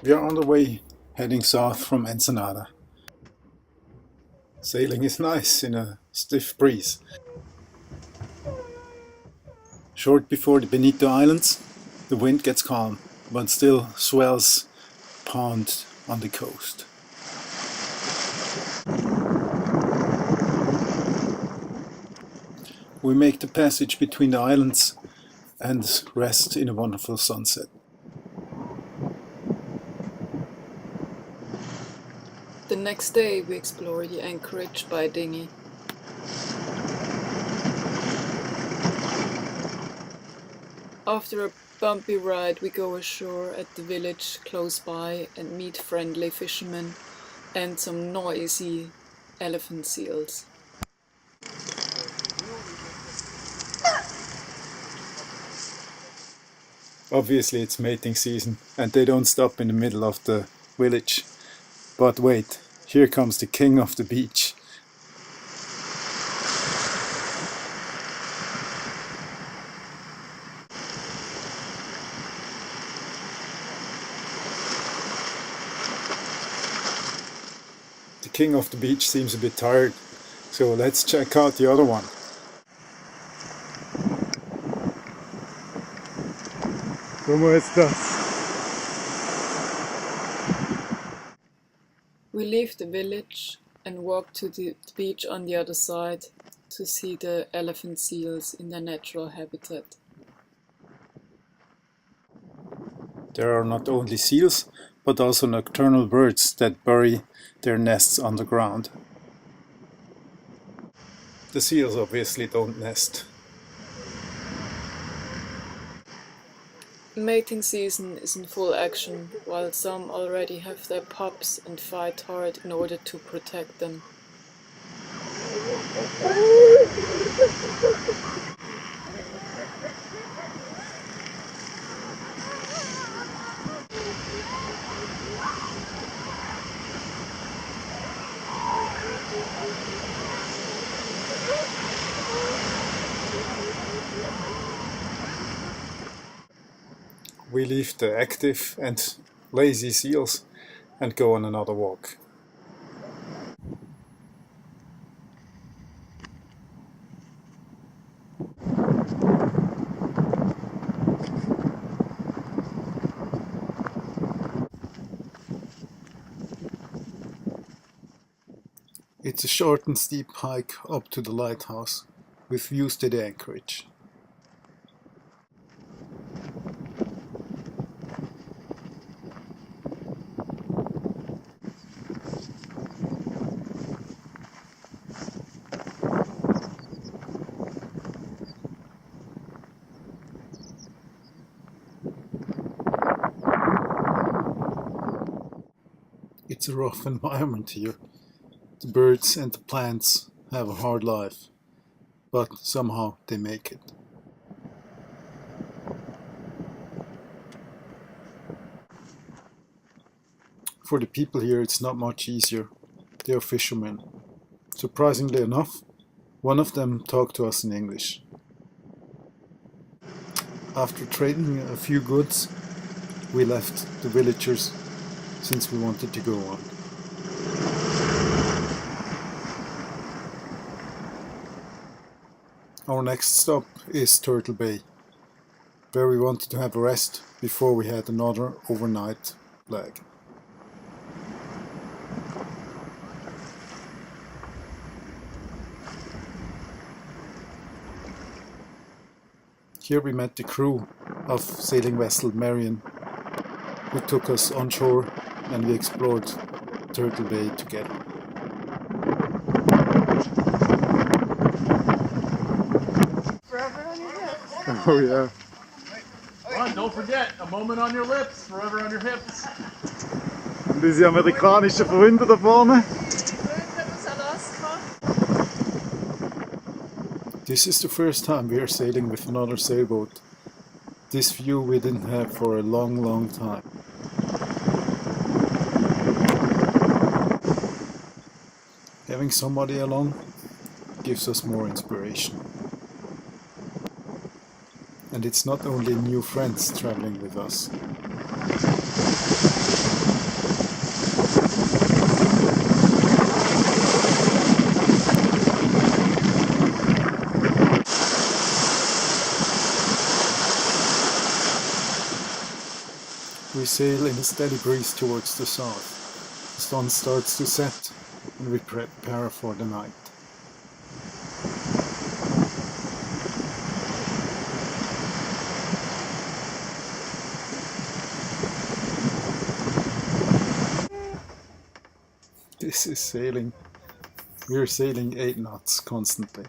We are on the way heading south from Ensenada. Sailing is nice in a stiff breeze. Short before the Benito Islands, the wind gets calm, but still swells pond on the coast. We make the passage between the islands and rest in a wonderful sunset. The next day we explore the anchorage by dinghy. After a bumpy ride we go ashore at the village close by and meet friendly fishermen and some noisy elephant seals. Obviously it's mating season and they don't stop in the middle of the village. But wait, here comes the king of the beach. The king of the beach seems a bit tired, so let's check out the other one. ¿Cómo estás? We leave the village and walk to the beach on the other side to see the elephant seals in their natural habitat. There are not only seals, but also nocturnal birds that bury their nests underground. The seals obviously don't nest. Mating season is in full action, while some already have their pups and fight hard in order to protect them. We leave the active and lazy seals and go on another walk. It's a short and steep hike up to the lighthouse with views to the anchorage. It's a rough environment here. The birds and the plants have a hard life, but somehow they make it. For the people here it's not much easier. They are fishermen. Surprisingly enough, one of them talked to us in English. After trading a few goods, we left the villagers since we wanted to go on. Our next stop is Turtle Bay, where we wanted to have a rest before we had another overnight leg. Here we met the crew of sailing vessel Marion, who took us on shore and we explored Turtle Bay together. Forever on your hips. Oh yeah. Come on, don't forget, a moment on your lips, forever on your hips. Und diese amerikanischen Freunde da vorne. This is the first time we are sailing with another sailboat. This view we didn't have for a long time. Having somebody along gives us more inspiration. And it's not only new friends traveling with us. We sail in a steady breeze towards the south. The sun starts to set and we prepare for the night. This is sailing. We're sailing 8 knots constantly.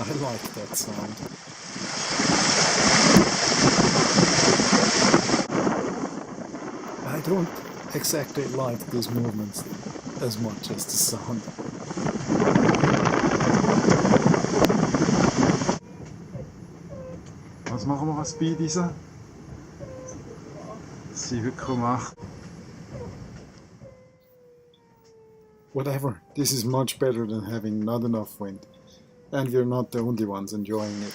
I like that sound. I don't exactly like these movements as much as the sound. Was machen wir als Speediese? 7,8. Whatever, this is much better than having not enough wind. And we're not the only ones enjoying it.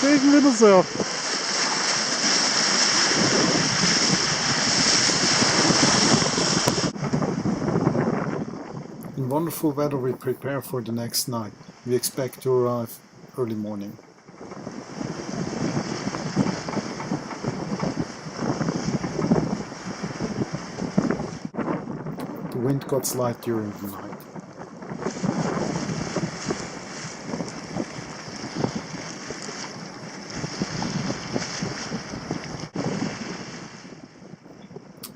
Wegen wieder so. In wonderful weather we prepare for the next night. We expect to arrive early morning. The wind got slight during the night.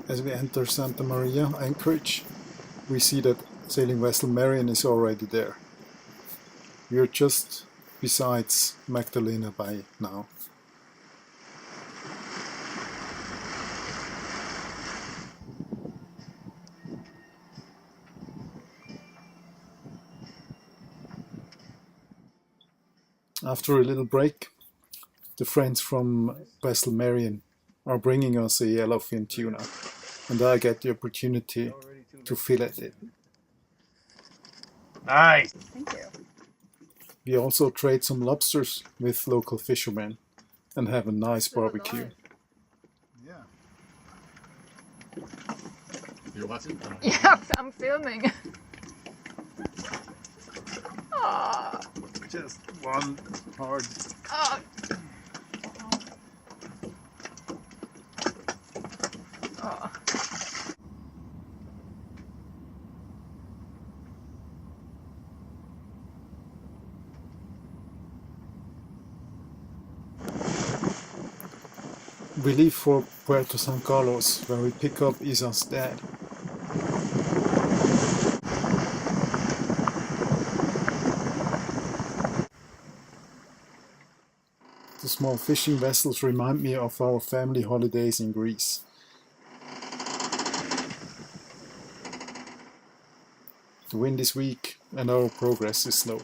As we enter Santa Maria anchorage, we see that sailing vessel Marion is already there. We are just besides Magdalena Bay now. After a little break, the friends from vessel Marion are bringing us a yellowfin tuna, and I get the opportunity to fillet it. Nice. Thank you. We also trade some lobsters with local fishermen and have a nice barbecue. Yeah. You're watching? Yeah, I'm filming. Oh, Just one hard. oh. Oh. We leave for Puerto San Carlos, where we pick up Isa's dad. The small fishing vessels remind me of our family holidays in Greece. The wind is weak and our progress is slow,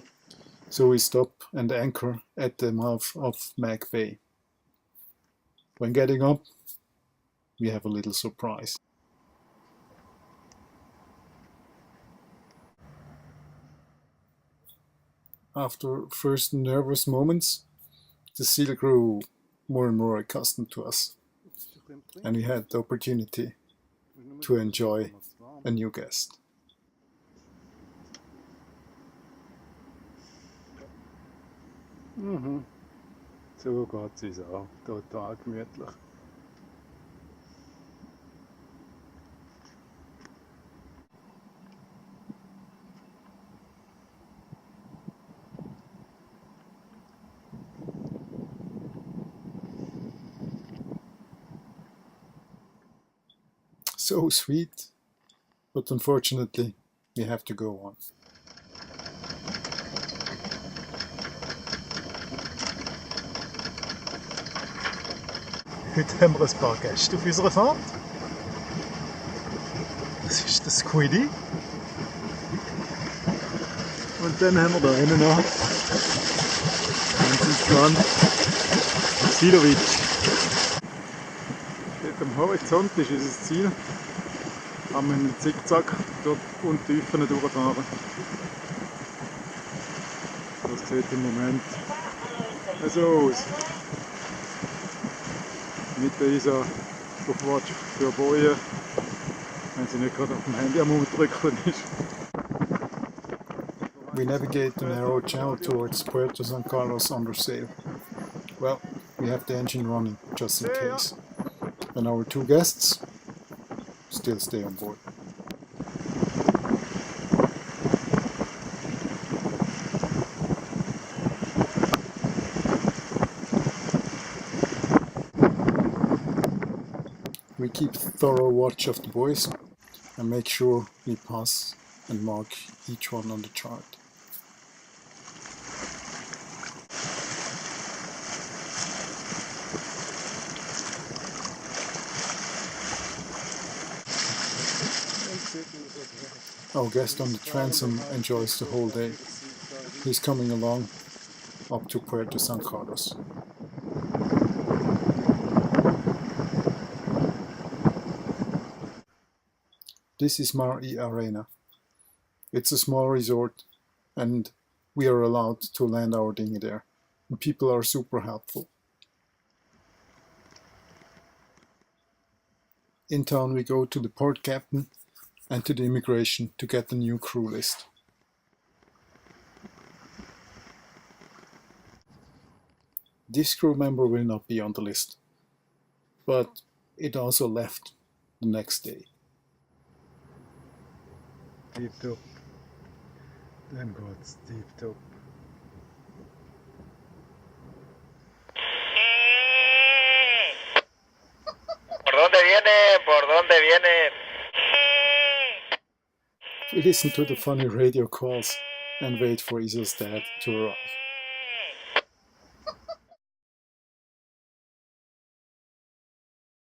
so we stop and anchor at the mouth of Mag Bay. When getting up, we have a little surprise. After first nervous moments, the seal grew more and more accustomed to us, and we had the opportunity to enjoy a new guest. Mhm. So geht's uns auch. Total gemütlich. So sweet, but unfortunately, we have to go on. Heute haben wir ein paar Gäste auf unserer Fahrt. Das ist der Squiddy. Und dann haben wir da einen noch. Ganz entspannt. Silovic. am Horizont ist unser Ziel. Haben wir einen Zickzack dort Untiefen durchfahren. Das sieht im Moment so aus. Mit der Isa aufwärts für Bojen, wenn sie nicht gerade auf dem Handy am Umdrücken ist. We navigate the narrow channel towards Puerto San Carlos under sail. Well, we have the engine running, just in case. And our 2 guests still stay on board. We keep thorough watch of the buoys and make sure we pass and mark each one on the chart. Our guest on the transom enjoys the whole day. He's coming along up to Puerto San Carlos. This is Mar y Arena. It's a small resort and we are allowed to land our dinghy there. And people are super helpful. In town we go to the port captain and to the immigration to get the new crew list. This crew member will not be on the list, but it also left the next day. Deep top. Dann geht's deep top. ¿Por dónde viene? ¿Por dónde viene? We listen to the funny radio calls and wait for Isa's dad to arrive.